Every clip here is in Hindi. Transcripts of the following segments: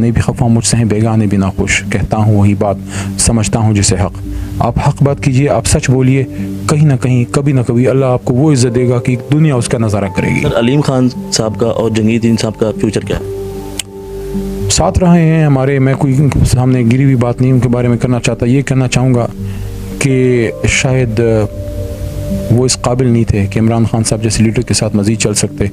अपने भी खफा मुझसे हैं, बेगाने भी नाखुश, कहता हूँ वही बात, समझता हूँ जिसे हक। आप हक बात कीजिए, आप सच बोलिए, कहीं ना कहीं कभी ना कभी अल्लाह आपको वो इज़्ज़त देगा कि दुनिया उसका नज़ारा करेगी। सर अलीम खान साहब का और जंगीदीन साहब का फ्यूचर क्या है? साथ रहे हैं हमारे, मैं कोई उनके सामने गिरी हुई बात नहीं उनके बारे में करना चाहता। ये कहना चाहूँगा कि शायद वो इस काबिल नहीं थे कि इमरान खान साहब जैसे लीडर के साथ मज़ीद चल सकते।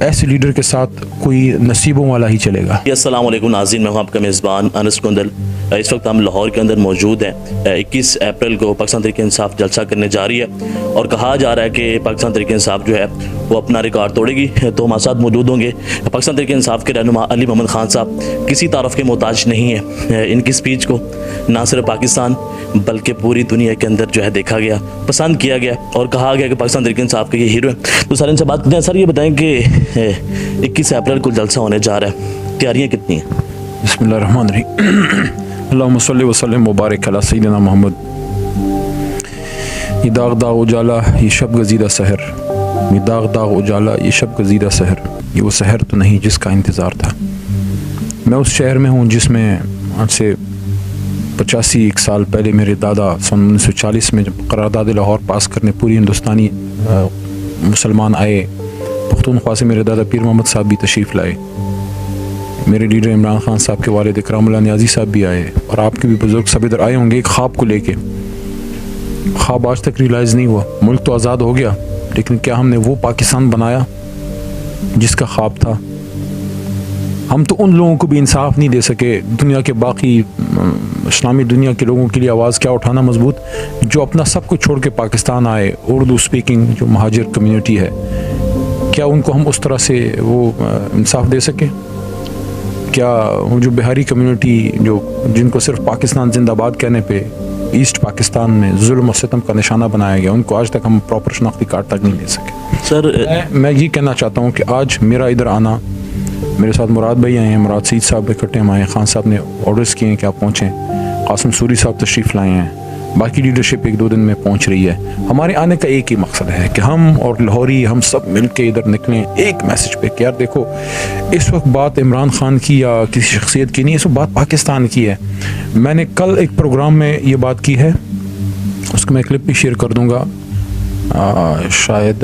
ऐसे लीडर के साथ कोई नसीबों वाला ही चलेगा। अस्सलाम वालेकुम नाज़रीन, मैं हूं आपका मेज़बान अनस कुंदल। इस वक्त हम लाहौर के अंदर मौजूद हैं। 21 अप्रैल को पाकिस्तान तहरीक इंसाफ जलसा करने जा रही है और कहा जा रहा है कि पाकिस्तान तहरीक इंसाफ जो है वो अपना रिकॉर्ड तोड़ेगी। तो हमारे साथ मौजूद होंगे पाकिस्तान तहरीक इंसाफ के रहनुमा अली मोहम्मद खान साहब। किसी तारफ़ के मोहताज नहीं है। इनकी स्पीच को ना सिर्फ पाकिस्तान बल्कि पूरी दुनिया के अंदर जो है देखा गया, पसंद किया गया और कहा गया कि पाकिस्तान तहरीक इंसाफ के ये हीरो हैं। तो सर इनसे बात करते हैं। सर ये बताएं कि 21 अप्रैल को जलसा होने जा रहा है, तैयारियाँ कितनी हैं? बिस्मिल्लाहिर्रहमानिर्रहीम, अल्लाहुम्मा सल्लि व सल्लिम मुबारक अला सय्यिदिना मोहम्मद। ये दाग दाग उजाला ये शब गजीदा सहर, ये दाग दाग उजाला ये शब गजीदा सहर, ये वो सहर तो नहीं जिसका इंतज़ार था। मैं उस शहर में हूँ जिसमें आज से 85 साल पहले मेरे दादा सन 1940 में जब करारदाद लाहौर पास करने पूरी हिंदुस्तानी मुसलमान आए, पख्तूनख्वा से मेरे दादा पीर मोहम्मद साहब भी तशरीफ़ लाए, मेरे लीडर इमरान खान साहब के वालिद इकरामुल्लाह नियाज़ी साहब भी आए और आपके भी बुजुर्ग सब इधर आए होंगे एक ख्वाब को लेके। ख्वाब आज तक रियलाइज़ नहीं हुआ। मुल्क तो आज़ाद हो गया, लेकिन क्या हमने वो पाकिस्तान बनाया जिसका ख्वाब था? हम तो उन लोगों को भी इंसाफ नहीं दे सके, दुनिया के बाकी इस्लामी दुनिया के लोगों के लिए आवाज़ क्या उठाना मजबूत, जो अपना सब कुछ छोड़ के पाकिस्तान आए, उर्दू स्पीकिंग जो महाजिर कम्यूनिटी है, क्या उनको हम उस तरह से वो इंसाफ दे सके? क्या वो जो बिहारी कम्युनिटी जो जिनको सिर्फ पाकिस्तान जिंदाबाद कहने पे ईस्ट पाकिस्तान में जुल्म और सितम का निशाना बनाया गया, उनको आज तक हम प्रॉपर शनाख्ती कार्ड तक नहीं दे सके? सर मैं ये कहना चाहता हूँ कि आज मेरा इधर आना, मेरे साथ मुराद भाई आए हैं, मुराद सईद साहब इकट्ठे हम आए, खान साहब ने ऑर्डर्स किए हैं कि आप पहुँचें, कासिम सूरी साहब तशरीफ़ लाए हैं, बाकी लीडरशिप 1-2 दिन में पहुंच रही है। हमारे आने का एक ही मकसद है कि हम और लाहौरी हम सब मिलके इधर निकलें एक मैसेज पे कि यार देखो, इस वक्त बात इमरान खान की या किसी शख्सियत की नहीं, इस वक्त बात पाकिस्तान की है। मैंने कल एक प्रोग्राम में ये बात की है, उसको मैं क्लिप भी शेयर कर दूंगा, शायद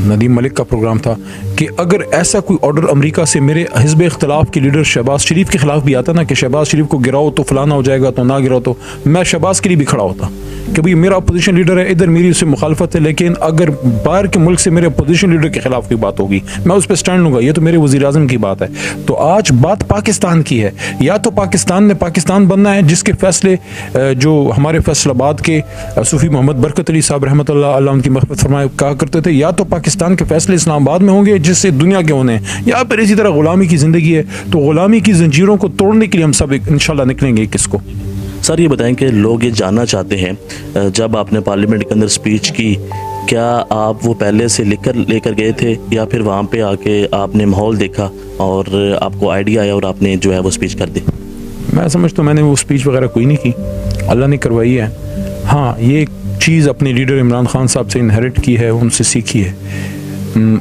नदीम मलिक का प्रोग्राम था, कि अगर ऐसा कोई ऑर्डर अमेरिका से मेरे हिज़्ब इख्तिलाफ के लीडर शहबाज शरीफ के ख़िलाफ़ भी आता ना कि शहबाज शरीफ को गिराओ तो फलाना हो जाएगा, तो ना गिराओ, तो मैं शहबाज के लिए भी खड़ा होता कि भाई मेरा अपोजिशन लीडर है, इधर मेरी उससे मुखालफत है, लेकिन अगर बाहर के मुल्क से मेरे अपोजिशन लीडर के ख़िलाफ़ कोई बात होगी मैं उस पर स्टैंड लूँगा। ये तो मेरे वज़ीर-ए-आज़म की बात है। तो आज बात पाकिस्तान की है। या तो पाकिस्तान ने पाकिस्तान बनना है जिसके फ़ैसले जो हमारे फैसलाबाद के सूफ़ी मोहम्मद बरकत अली साहब रहमतुल्लाह अलैह उनकी मग़फ़िरत फरमाए कहा करते थे, या तो पाकिस्तान के फ़ैसले इस्लामाबाद में होंगे जिससे दुनिया के होने हैं, या फिर इसी तरह ग़ुलामी की ज़िंदगी है। तो ग़ुलामी की ज़ंजीरों को तोड़ने के लिए हम सब इंशाल्लाह निकलेंगे। किसको? सर ये बताएं कि लोग ये जानना चाहते हैं, जब आपने पार्लियामेंट के अंदर स्पीच की, क्या आप वो पहले से लेकर गए थे या फिर वहाँ पे आके आपने माहौल देखा और आपको आइडिया आया और आपने जो है वो स्पीच कर दी? मैं समझता हूँ मैंने वो स्पीच वगैरह कोई नहीं की, अल्लाह ने करवाई है। हाँ, ये चीज़ अपने लीडर इमरान खान साहब से इनहेरिट की है, उनसे सीखी है।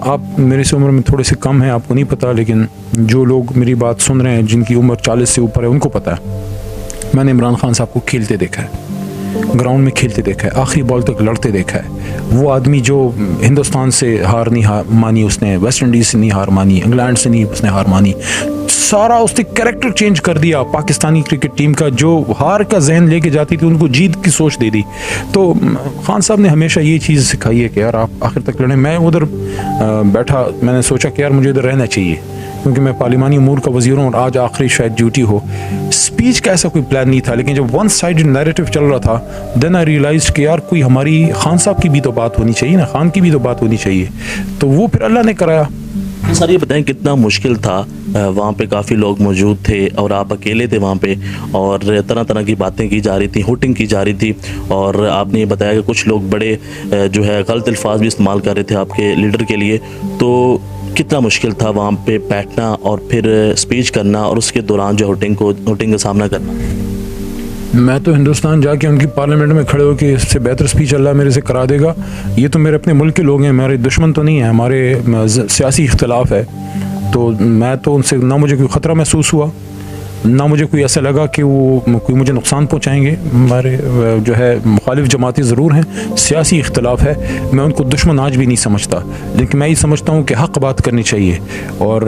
आप मेरे से उम्र में थोड़े से कम हैं, आपको नहीं पता, लेकिन जो लोग मेरी बात सुन रहे हैं जिनकी उम्र 40 से ऊपर है उनको पता है। मैंने इमरान खान साहब को खेलते देखा है, ग्राउंड में खेलते देखा है, आखिरी बॉल तक लड़ते देखा है। वो आदमी जो हिंदुस्तान से हार नहीं मानी उसने, वेस्ट इंडीज़ से नहीं हार मानी, इंग्लैंड से नहीं उसने हार मानी, सारा उसने कैरेक्टर चेंज कर दिया पाकिस्तानी क्रिकेट टीम का। जो हार का जहन लेके जाती थी उनको जीत की सोच दे दी। तो खान साहब ने हमेशा ये चीज़ सिखाई है कि यार आप आखिर तक लड़ें। मैं उधर बैठा, मैंने सोचा कि यार मुझे इधर रहना चाहिए क्योंकि मैं पार्लिमानी अमूर का वज़ीर हूँ और आज आखिरी शायद ड्यूटी हो। स्पीच का ऐसा कोई प्लान नहीं था, लेकिन जब वन साइडेड नैरेटिव चल रहा था, देन आई रियलाइज कि यार कोई हमारी खान साहब की भी तो बात होनी चाहिए ना, खान की भी तो बात होनी चाहिए। तो वो फिर अल्लाह ने कराया। सर ये बताएं कितना मुश्किल था, वहाँ पे काफ़ी लोग मौजूद थे और आप अकेले थे वहाँ पे, और तरह तरह की बातें की जा रही थी, हुटिंग की जा रही थी, और आपने ये बताया कि कुछ लोग बड़े जो है गलत अल्फाज भी इस्तेमाल कर रहे थे आपके लीडर के लिए। तो कितना मुश्किल था वहाँ पे बैठना और फिर स्पीच करना और उसके दौरान जो हुटिंग का सामना करना? मैं तो हिंदुस्तान जाके उनकी पार्लियामेंट में खड़े होकर इससे बेहतर स्पीच अल्लाह मेरे से करा देगा। ये तो मेरे अपने मुल्क के लोग हैं, हमारे दुश्मन तो नहीं है, हमारे सियासी इख्तिलाफ है, तो मैं तो उनसे ना मुझे कोई ख़तरा महसूस हुआ, ना मुझे कोई ऐसा लगा कि वो कोई मुझे नुकसान पहुंचाएंगे। हमारे जो है मुखालिफ जमातें ज़रूर हैं, सियासी इख्तलाफ है, मैं उनको दुश्मन आज भी नहीं समझता, लेकिन मैं ये समझता हूँ कि हक़ बात करनी चाहिए, और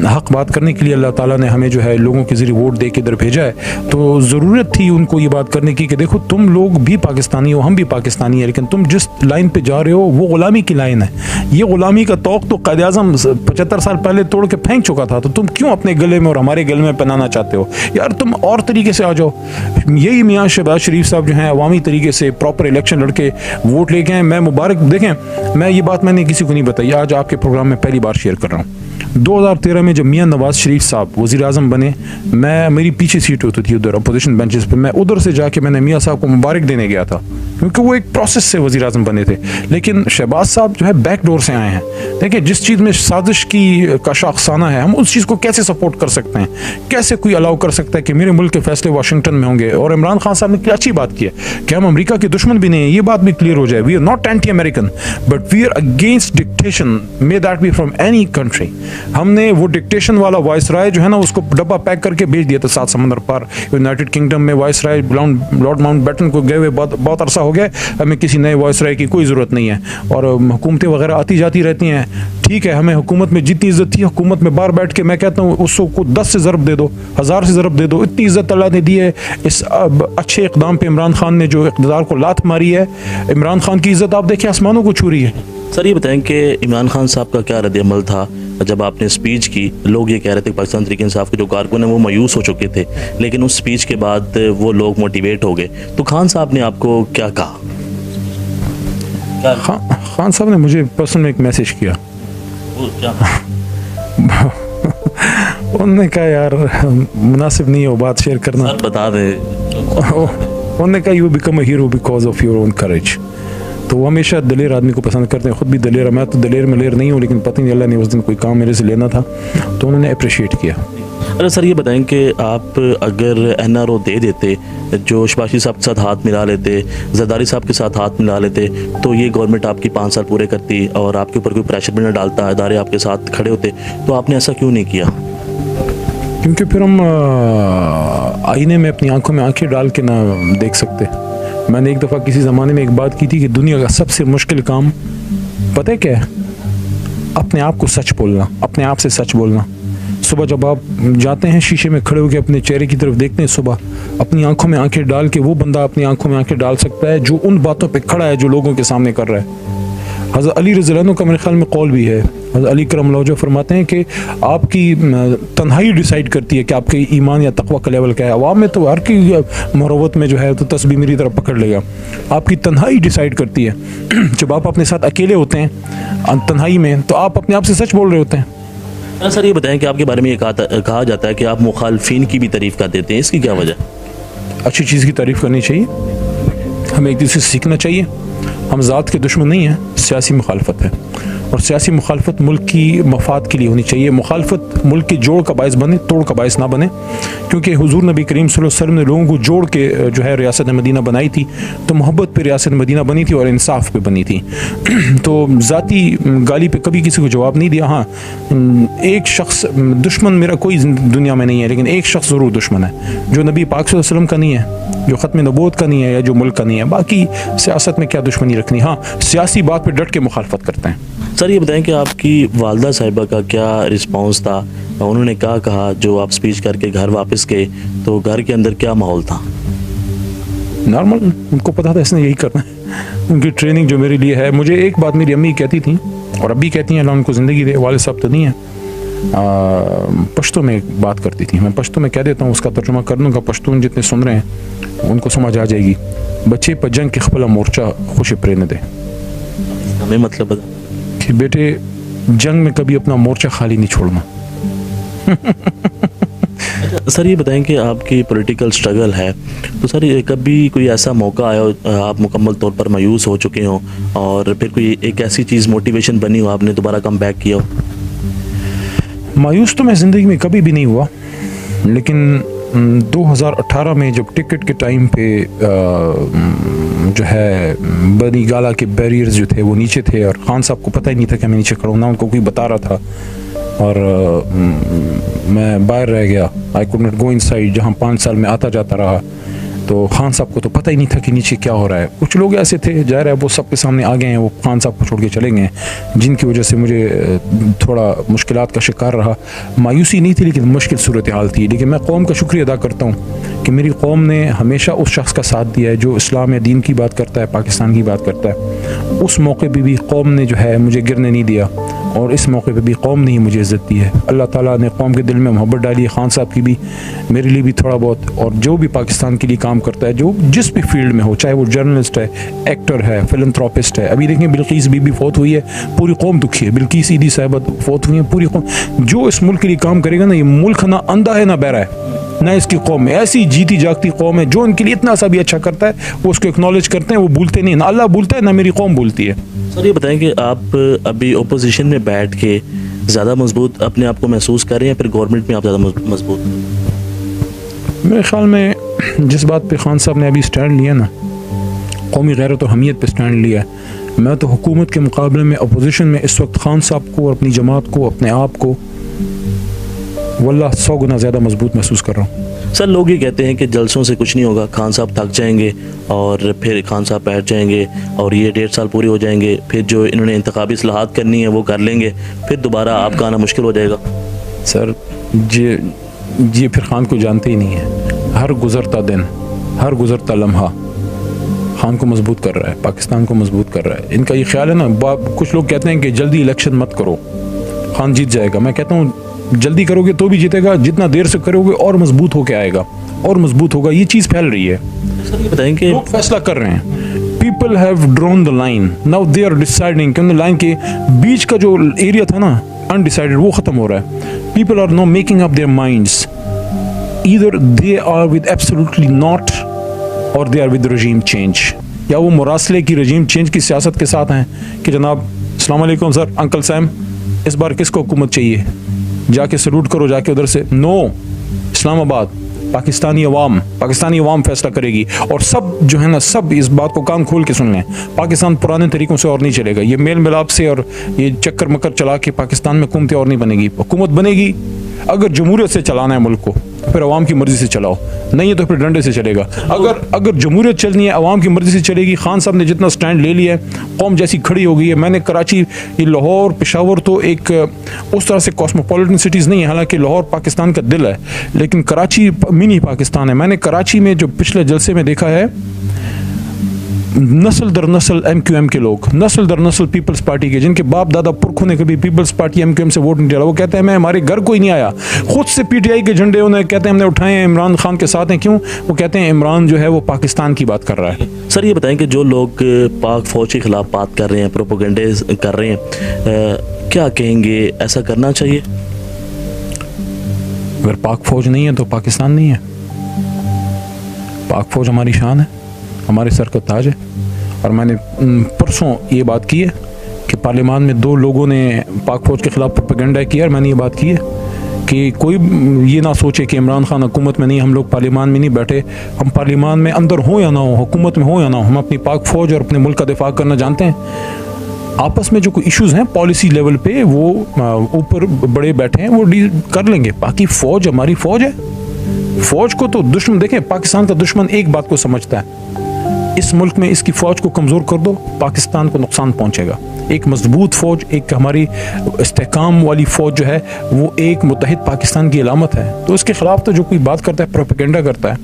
हक़ बात करने के लिए अल्लाह ताला ने हमें जो है लोगों के ज़रिए वोट दे के इधर भेजा है। तो ज़रूरत थी उनको ये बात करने की कि देखो तुम लोग भी पाकिस्तानी हो, हम भी पाकिस्तानी हैं, लेकिन तुम जिस लाइन पर जा रहे हो वो ग़ुलामी की लाइन है। ये ग़ुलामी का तौक़ तो क़ायद-ए-आज़म 75 साल पहले तोड़ के फेंक चुका था, तो तुम क्यों अपने गले में और हमारे गले में पहनाना चाहते हो? यार तुम और तरीके से आ जाओ। यही मियां शहबाज शरीफ साहब जो हैं अवामी तरीके से प्रॉपर इलेक्शन लड़के वोट लेके हैं। मैं मुबारक, देखें मैं ये बात मैंने किसी को नहीं बताई, आज आपके प्रोग्राम में पहली बार शेयर कर रहा हूँ। 2013 में जब मियां नवाज शरीफ साहब वज़ीर आज़म बने, मेरी पीछे सीट होती थी उधर अपोजिशन बेंचेस पे, मैं उधर से जाके मैंने मियां साहब को मुबारक देने गया था, क्योंकि वो एक प्रोसेस से वज़ीर आज़म बने थे। लेकिन शहबाज साहब जो है बैक डोर से आए हैं। देखिए जिस चीज़ में साजिश का शाखसाना है, हम उस चीज़ को कैसे सपोर्ट कर सकते हैं? कैसे कोई अलाउ कर सकता है कि मेरे मुल्क के फैसले वाशिंगटन में होंगे? और इमरान खान साहब ने क्या अच्छी बात की है कि हम अमेरिका के दुश्मन भी नहीं है, ये बात भी क्लियर हो जाए। We are not anti American but we are against dictation, may that be from any country. हमने वो डिक्टेशन वाला वायसराय जो है ना, उसको डब्बा पैक करके भेज दिया था 7 समंदर पार। यूनाइटेड किंगडम में वायसराय लॉर्ड माउंटबेटन को गए हुए बहुत अरसा हो गया, हमें किसी नए वायसराय की कोई ज़रूरत नहीं है। और हुकूमतें वगैरह आती जाती रहती हैं, ठीक है, हमें हुकूमत में जितनी इज्जत थी, हुकूमत में बाहर बैठ के मैं कहता हूँ उसको 10 से ज़रब दे दो, 1000 से ज़रब दे दो, इतनी इज्जत अल्लाह ने दी है। इस अच्छे इक़दाम पे इमरान खान ने जो इक़्तिदार को लात मारी है, इमरान खान की इज्जत आप देखिए आसमानों को छू रही है। सर ये बताएं कि इमरान खान साहब का क्या रद्द-ए-अमल था जब आपने स्पीच की? लोग ये कह रहे थे कि पाकिस्तान तहरीक इंसाफ के जो कारकुन हैं वो मायूस हो चुके थे, लेकिन उस स्पीच के बाद वो लोग मोटिवेट हो गए। तो खान साहब ने आपको क्या कहा? खान साहब ने मुझे पर्सनल में एक मैसेज किया। वो क्या? उन्होंने कहा यार मुनासिब नहीं है वो बात शेयर करना। सर बता दें। उन्होंने कहा you become a hero because of your own courage. तो वो हमेशा दलेर आदमी को पसंद करते हैं, खुद भी दलेर है। मैं तो दलेर मलेर नहीं हूँ, लेकिन पता नहीं अल्लाह ने उस दिन कोई काम मेरे से लेना था तो उन्होंने अप्रिशिएट किया। अरे सर ये बताएं कि आप अगर NRO दे देते, जो शहबाज साहब के साथ हाथ मिला लेते, जरदारी साहब के साथ हाथ मिला लेते, तो ये गवर्नमेंट आपकी 5 साल पूरे करती और आपके ऊपर कोई प्रेशर भी ना डालता, इदारे आपके साथ खड़े होते, तो आपने ऐसा क्यों नहीं किया? क्योंकि फिर हम आईने में अपनी आंखों में आंखें डाल के ना देख सकते। मैंने एक दफ़ा किसी ज़माने में एक बात की थी कि दुनिया का सबसे मुश्किल काम पता है क्या है? अपने आप को सच बोलना, अपने आप से सच बोलना। सुबह जब आप जाते हैं शीशे में खड़े होकर अपने चेहरे की तरफ देखते हैं, सुबह अपनी आंखों में आंखें डाल के, वो बंदा अपनी आंखों में आंखें डाल सकता है जो उन बातों पे खड़ा है जो लोगों के सामने कर रहा है। हज़रत अली रज़ी अल्लाह अन्हु का मेरे ख्याल में कौल भी है। हज़रत अली करम जो फरमाते हैं कि आपकी तन्हाई डिसाइड करती है कि आपके ईमान या तक़वा का लेवल क्या है। अवाम में तो हर की मुरवत में जो है तो तस्बीह मेरी तरफ पकड़ लेगा, आपकी तन्हाई डिसाइड करती है। जब आप अपने साथ अकेले होते हैं तन्हाई में, तो आप अपने आप से सच बोल रहे होते हैं। सर ये बताएं कि आपके बारे में ये कहा जाता है कि आप मुखालफिन की भी तारीफ़ कर देते हैं, इसकी क्या वजह? अच्छी चीज़ की तारीफ़ करनी चाहिए, हमें एक दूसरे से सीखना चाहिए। हम ज़ात के दुश्मन नहीं हैं, सियासी मुखालफत है, और सियासी मुखालफत मुल्क की मफाद के लिए होनी चाहिए। मुखालफत मुल्क के जोड़ का बायस बने, तोड़ का बायस ना बने, क्योंकि हुजूर नबी करीम सल्लल्लाहु अलैहि वसल्लम ने लोगों को जोड़ के जो है रियासत मदीना बनाई थी, तो मोहब्बत पे रियासत मदीना बनी थी और इंसाफ पे बनी थी। तो ज़ाती गाली पे कभी किसी को जवाब नहीं दिया। हाँ, एक शख्स दुश्मन मेरा कोई दुनिया में नहीं है, लेकिन एक शख्स ज़रूर दुश्मन है जो नबी पाक सल्लल्लाहु अलैहि वसल्लम का नहीं है, जो ख़त्म नबूवत का नहीं है, या जो मुल्क का नहीं है। बाकी सियासत में क्या दुश्मनी रखनी। हाँ, सियासी बात पे डट के मुखालफत करते हैं। सर ये बताएं कि आपकी वालदा साहिबा का क्या रिस्पांस था? उन्होंने क्या कहा जो आप स्पीच करके घर वापस गए, तो घर के अंदर क्या माहौल था? नॉर्मल, उनको पता था इसने यही करना है। उनकी ट्रेनिंग जो मेरे लिए है, मुझे एक बात मेरी अम्मी कहती थी और अभी कहती हैं, अल्लाह उनको ज़िंदगी दे, वालिद साहब तो नहीं है, पश्तो में एक बात करती थी। मैं पश्तो में कह देता हूँ, उसका तर्जुमा कर दूँगा, पश्तून जितने सुन रहे हैं उनको समझ आ जाएगी। बच्चे पर जंग के खपला मोर्चा खुश प्रेरने दे। हमें मतलब कि बेटे जंग में कभी अपना मोर्चा खाली नहीं छोड़ना। सर ये बताएं कि आपकी पॉलिटिकल स्ट्रगल है, तो सर ये कभी कोई ऐसा मौका आया आप मुकम्मल तौर पर मायूस हो चुके हों और फिर कोई एक ऐसी चीज़ मोटिवेशन बनी हो, आपने दोबारा कम बैक किया हो? मायूस तो मैं ज़िंदगी में कभी भी नहीं हुआ, लेकिन 2018 में जब टिकट के टाइम पे जो है बनी गाला के बैरियर्स जो थे वो नीचे थे और खान साहब को पता ही नहीं था कि मैं नीचे खड़ा हूँ, ना उनको कोई बता रहा था। और मैं बाहर रह गया, I could not go inside, जहाँ 5 साल में आता जाता रहा। तो खान साहब को तो पता ही नहीं था कि नीचे क्या हो रहा है। कुछ लोग ऐसे थे, जाहिर है वो सबके सामने आ गए हैं, वो खान साहब को छोड़ के चले गए, जिनकी वजह से मुझे थोड़ा मुश्किलात का शिकार रहा। मायूसी नहीं थी लेकिन मुश्किल सूरत हाल थी। लेकिन मैं कौम का शुक्रिया अदा करता हूँ कि मेरी कौम ने हमेशा उस शख्स का साथ दिया है जो इस्लाम या दीन की बात करता है, पाकिस्तान की बात करता है। उस मौके पर भी कौम ने जो है मुझे गिरने नहीं दिया, और इस मौके पे भी कौम ने ही मुझे इज़्ज़त दी है। अल्लाह ताला ने कौम के दिल में मोहब्बत डाली है, खान साहब की भी, मेरे लिए भी थोड़ा बहुत, और जो भी पाकिस्तान के लिए काम करता है, जो जिस भी फील्ड में हो, चाहे वो जर्नलिस्ट है, एक्टर है, फिलंथ्रोपिस्ट है। अभी देखें बिल्कीस बीबी फौत हुई है, पूरी कौम दुखी है। बिल्कीस ईदी साहिबा फौत हुई है, पूरी कौम। जो इस मुल्क के लिए काम करेगा ना, ये मुल्क ना अंधा है ना बहरा है, ना इसकी कौम है। ऐसी जीती जागती कौम है, जो इनके लिए इतना सा भी अच्छा करता है वो उसको एक्नॉलेज करते हैं, वो भूलते नहीं। ना अल्लाह भूलता है ना मेरी कौम भूलती है। सर ये बताएं कि आप अभी ओपोजिशन में बैठ के ज़्यादा मजबूत अपने आप को महसूस कर रहे हैं, फिर गवर्नमेंट में आप ज़्यादा मजबूत? मेरे ख्याल में जिस बात पे खान साहब ने अभी स्टैंड लिया ना, कौमी गैरत और हमीयत पे स्टैंड लिया है, मैं तो हुकूमत के मुकाबले में अपोजिशन में इस वक्त खान साहब को और अपनी जमात को, अपने आप को वल्लाह 100 गुना ज़्यादा मजबूत महसूस कर रहा हूँ। सर लोग ये कहते हैं कि जलसों से कुछ नहीं होगा, खान साहब थक जाएंगे और फिर खान साहब बैठ जाएंगे और ये 1.5 साल पूरे हो जाएंगे, फिर जो इन्होंने इंतखाबी इस्लाहात करनी है वो कर लेंगे, फिर दोबारा आपका आना मुश्किल हो जाएगा। सर ये फिर खान को जानते ही नहीं है। हर गुज़रता दिन, हर गुज़रता लम्हा खान को मजबूत कर रहा है, पाकिस्तान को मजबूत कर रहा है। इनका ये ख्याल है ना, कुछ लोग कहते हैं कि जल्दी इलेक्शन मत करो, खान जीत जाएगा। मैं कहता हूँ जल्दी करोगे तो भी जीतेगा, जितना देर से करोगे और मजबूत होके आएगा, और मजबूत होगा। ये चीज़ फैल रही है। सर ये बताएं कि लोग फैसला कर रहे हैं, people have drawn the line, now they are deciding कि लाइन के बीच का जो एरिया था ना अनडिसाइडेड, वो ख़त्म हो रहा है। People are no making up their minds, either they are with absolutely not और they are with regime change, या वो मुरासले की रजीम चेंज की सियासत के साथ हैं कि जनाब अस्सलाम वालेकुम सर, अंकल सैम, इस बार किसको हुकूमत चाहिए, जाके सलूट करो जाके उधर से। नो, इस्लामाबाद, पाकिस्तानी अवाम फैसला करेगी। और सब जो है ना, सब इस बात को कान खोल के सुन लें, पाकिस्तान पुराने तरीकों से और नहीं चलेगा। ये मेल मिलाप से और ये चक्कर मक्कर चला के पाकिस्तान में हुकूमतें और नहीं बनेगी। हुकूमत बनेगी अगर जमहूरियत से चलाना है मुल्क को, फिर अवाम की मर्जी से चलाओ, नहीं है तो फिर डंडे से चलेगा। अगर जमहूरियत चलनी है, अवाम की मर्जी से चलेगी। खान साहब ने जितना स्टैंड ले लिया है, कौम जैसी खड़ी हो गई है। मैंने कराची, ये लाहौर, पेशावर तो एक उस तरह से कॉस्मोपॉलिटन सिटीज़ नहीं है, हालांकि लाहौर पाकिस्तान का दिल है, लेकिन कराची मिनी पाकिस्तान है। मैंने कराची में जो पिछले जलसे में देखा है, नस्ल दर नस्ल MQM के लोग, नस्ल दर नस्ल पीपल्स पार्टी के, जिनके बाप दादा पुरखों ने कभी पीपल्स पार्टी MQM से वोट नहीं डाला, वो कहते हैं मैं, हमारे घर कोई नहीं आया, खुद से PTI के झंडे उन्हें कहते हैं हमने उठाए हैं, इमरान खान के साथ हैं। क्यों? वो कहते हैं इमरान जो है वो पाकिस्तान की बात कर रहा है। सर ये बताएं कि जो लोग पाक फौज के खिलाफ बात कर रहे हैं, प्रोपोगंडे कर रहे हैं, क्या कहेंगे, ऐसा करना चाहिए? अगर पाक फौज नहीं है तो पाकिस्तान नहीं है। पाक फौज हमारी शान है, हमारे सर का ताज है। और मैंने परसों ये बात की है कि पार्लियामान में 2 लोगों ने पाक फौज के खिलाफ प्रोपेगेंडा किया, और मैंने ये बात की है कि कोई ये ना सोचे कि इमरान खान हुकूमत में नहीं, हम लोग पार्लियामान में नहीं बैठे। हम पार्लियामान में अंदर हो या ना हो, हुकूमत में हो या ना हो, हम अपनी पाक फौज और अपने मुल्क का दिफा करना जानते हैं। आपस में जो कोई इश्यूज़ हैं पॉलिसी लेवल पे, वो ऊपर बड़े बैठे हैं, वो डील कर लेंगे। बाकी फ़ौज हमारी फ़ौज है। फ़ौज को तो दुश्मन, देखें पाकिस्तान का दुश्मन एक बात को समझता है, इस मुल्क में इसकी फ़ौज को कमज़ोर कर दो, पाकिस्तान को नुकसान पहुंचेगा। एक मजबूत फ़ौज, एक हमारी इस्तेकाम वाली फ़ौज जो है, वो एक मुत्तहिद पाकिस्तान की अलामत है। तो इसके ख़िलाफ़ तो जो कोई बात करता है, प्रोपेगेंडा करता है,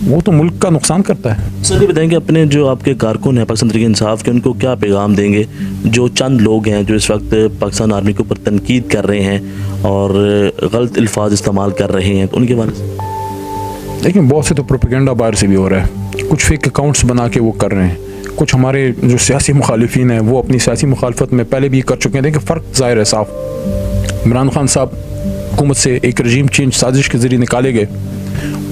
वो तो मुल्क का नुकसान करता है। सर ये बताएंगे अपने जो आपके कारकुन हैं पाकिस्तान तहरीक इंसाफ के, उनको क्या पैगाम देंगे, जो चंद लोग हैं जो इस वक्त पाकिस्तान आर्मी के ऊपर तनकीद कर रहे हैं और गलत अल्फाज इस्तेमाल कर रहे हैं, तो उनके बारे में? लेकिन बहुत से तो प्रोपेगेंडा बाहर से भी हो रहा है, कुछ फेक अकाउंट्स बना के वो कर रहे हैं। कुछ हमारे जो सियासी मुखालिफिन हैं वो अपनी सियासी मुखालफत में पहले भी कर चुके हैं। देखिए फ़र्क ज़ाहिर है साफ। इमरान खान साहब हुकूमत से एक रजीम चेंज साजिश के ज़रिए निकाले गए,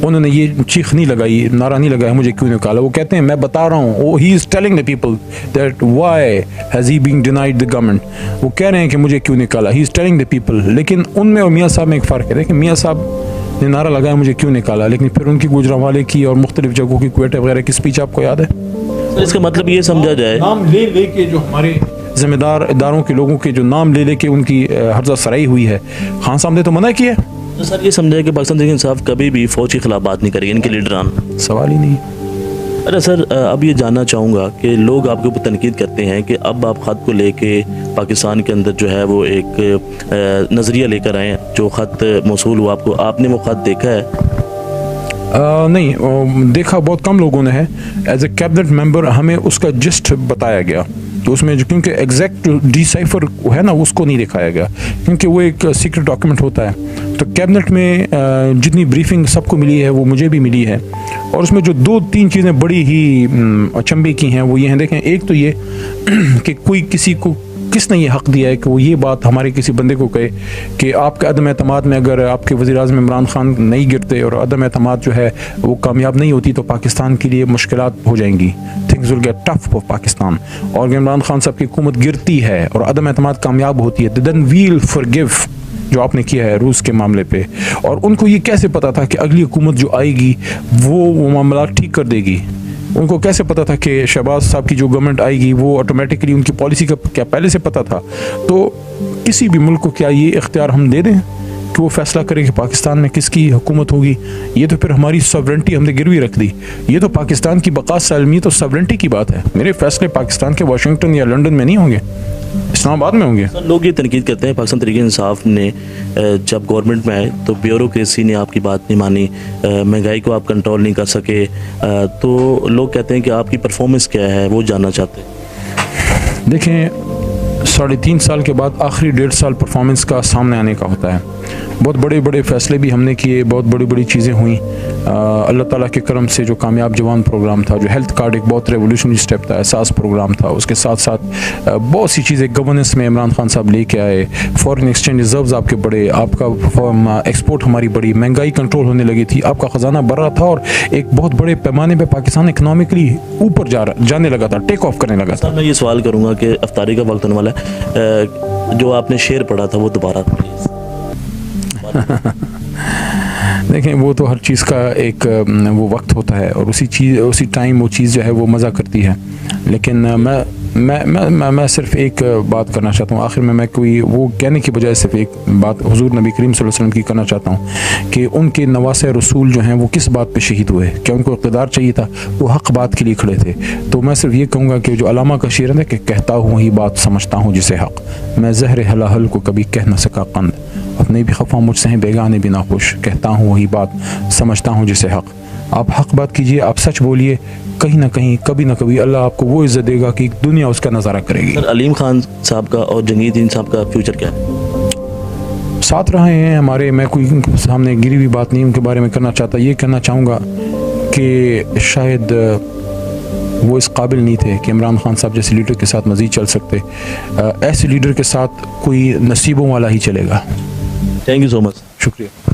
उन्होंने ये चीख नहीं लगाई, नारा नहीं लगाया मुझे क्यों निकाला। वो कहते हैं मैं बता रहा हूँ, he is telling the people that why has he been denied the government. वो कह रहे हैं कि मुझे क्यों निकाला, he is telling the people. लेकिन उनमें और मियाँ साहब में एक फ़र्क है। देखिए मियाँ साहब ने नारा लगाया मुझे क्यों निकाला, लेकिन फिर उनकी गुजरांवाले की और मुख्तलिफ जगहों की क्वेटे वगैरह की स्पीच आपको याद है? तो इसका मतलब ये समझा जाए, नाम ले के जो हमारे ज़िम्मेदार इदारों के लोगों के जो नाम ले लेके उनकी हर्जा सराई हुई है, खान साहब ने तो मना किया। तो सर ये समझा कि पाकिस्तान तहरीक इंसाफ कभी भी फ़ौज के खिलाफ बात नहीं करेगी, इनके लीडरान। सवाल ही नहीं। अच्छा सर, अब ये जानना चाहूँगा कि लोग आपके ऊपर तनकीद करते हैं कि अब आप ख़त को लेके पाकिस्तान के अंदर जो है वो एक नज़रिया लेकर आए हैं। जो ख़त मौसूल हुआ आपको, आपने वो ख़त देखा है? नहीं, देखा बहुत कम लोगों ने है। एज ए कैबिनेट मेंबर हमें उसका जिस्ट बताया गया, तो उसमें जो क्योंकि एग्जैक्ट डिसाइफर है ना उसको नहीं दिखाया गया, क्योंकि वो एक सीक्रेट डॉक्यूमेंट होता है। तो कैबिनेट में जितनी ब्रीफिंग सबको मिली है वो मुझे भी मिली है, और उसमें जो 2-3 चीज़ें बड़ी ही अचंभे की हैं वो ये हैं। देखें, एक तो ये कि कोई किसी को किसने ये हक़ दिया है कि वो ये बात हमारे किसी बंदे को कहे कि आपके अदम एतमाद में अगर आपके वज़ीर-ए-आज़म इमरान खान नहीं गिरते और अदम एतमाद जो है वो कामयाब नहीं होती तो पाकिस्तान के लिए मुश्किलात हो जाएंगी, things will get tough for Pakistan. और अगर इमरान खान साहब की हुकूमत गिरती है और अदम एतमाद कामयाब होती है, देन वील फॉरगिव जो आपने किया है रूस के मामले पे। और उनको ये कैसे पता था कि अगली हुकूमत जो आएगी वो मामला ठीक कर देगी? उनको कैसे पता था कि शहबाज साहब की जो गवर्नमेंट आएगी वो ऑटोमेटिकली उनकी पॉलिसी का क्या पहले से पता था? तो किसी भी मुल्क को क्या ये इख्तियार हम दे दें कि वो फैसला करे कि पाकिस्तान में किसकी हुकूमत होगी? ये तो फिर हमारी सॉवरेंटी हमने गिरवी रख दी। ये तो पाकिस्तान की बका सालमी तो सॉवरेंटी की बात है। मेरे फैसले पाकिस्तान के वाशिंगटन या लंदन में नहीं होंगे, इस्लामाबाद में होंगे। लोग ये तनकीद करते हैं पाकिस्तान तहरीक इंसाफ ने जब गवर्नमेंट में आए तो ब्यूरोक्रेसी ने आपकी बात नहीं मानी, महंगाई को आप कंट्रोल नहीं कर सके, तो लोग कहते हैं कि आपकी परफॉर्मेंस क्या है वो जानना चाहते हैं। देखें, 3.5 साल के बाद आखिरी 1.5 साल परफॉर्मेंस का सामने आने का होता है। बहुत बड़े बड़े फ़ैसले भी हमने किए, बहुत बड़ी बड़ी चीज़ें हुई। अल्लाह ताला के करम से जो कामयाब जवान प्रोग्राम था, जो हेल्थ कार्ड एक बहुत रेवोल्यूशनरी स्टेप था, एहसास प्रोग्राम था, उसके साथ साथ बहुत सी चीज़ें गवर्नेंस में इमरान खान साहब लेके आए। फॉरेन एक्सचेंज रिजर्व्स आपके बढ़े, आपका एक्सपोर्ट हमारी बढ़ी, महंगाई कंट्रोल होने लगी थी, आपका ख़जाना बढ़ रहा था और एक बहुत बड़े पैमाने पर पाकिस्तान इकनॉमिकली ऊपर जाने लगा था, टेक ऑफ करने लगा था। मैं ये सवाल करूँगा कि अफ्तारी का वक्त होने वाला है, जो आपने शेर पढ़ा था वो दोबारा देखें, वो तो हर चीज़ का एक वो वक्त होता है और उसी टाइम वो चीज़ जो है वो मज़ा करती है। लेकिन मैं सिर्फ एक बात करना चाहता हूँ आखिर में। मैं कोई वो कहने की बजाय सिर्फ एक बात हुजूर नबी करीम सल्लल्लाहु अलैहि वसल्लम की करना चाहता हूँ कि उनके नवासे रसूल जो हैं वो किस बात पे शहीद हुए? क्या उनको इक़्तिदार चाहिए था? वो हक़ बात के लिए खड़े थे। तो मैं सिर्फ ये कहूँगा कि जो अलामा का शेर है कि कहता हूँ वही बात समझता हूँ जिसे हक़, मैं ज़हर हलाहल को कभी कह न सका कंद, अपने भी खफा मुझसे हैं बेगाने भी नाखुश, कहता हूँ वही बात समझता हूँ जिसे हक़। आप हक़ बात कीजिए, आप सच बोलिए, कहीं ना कहीं कभी ना कभी अल्लाह आपको वो इज़्ज़त देगा कि दुनिया उसका नज़ारा करेगी। सर, अलीम खान साहब का और जंगीदीन साहब का फ्यूचर क्या है? साथ रहे हैं हमारे। मैं कोई सामने गिरी हुई बात नहीं उनके बारे में करना चाहता। ये कहना चाहूँगा कि शायद वो इस काबिल नहीं थे कि इमरान खान साहब जैसे लीडर के साथ मज़ीद चल सकते। ऐसे लीडर के साथ कोई नसीबों वाला ही चलेगा। Thank you so much. शुक्रिया।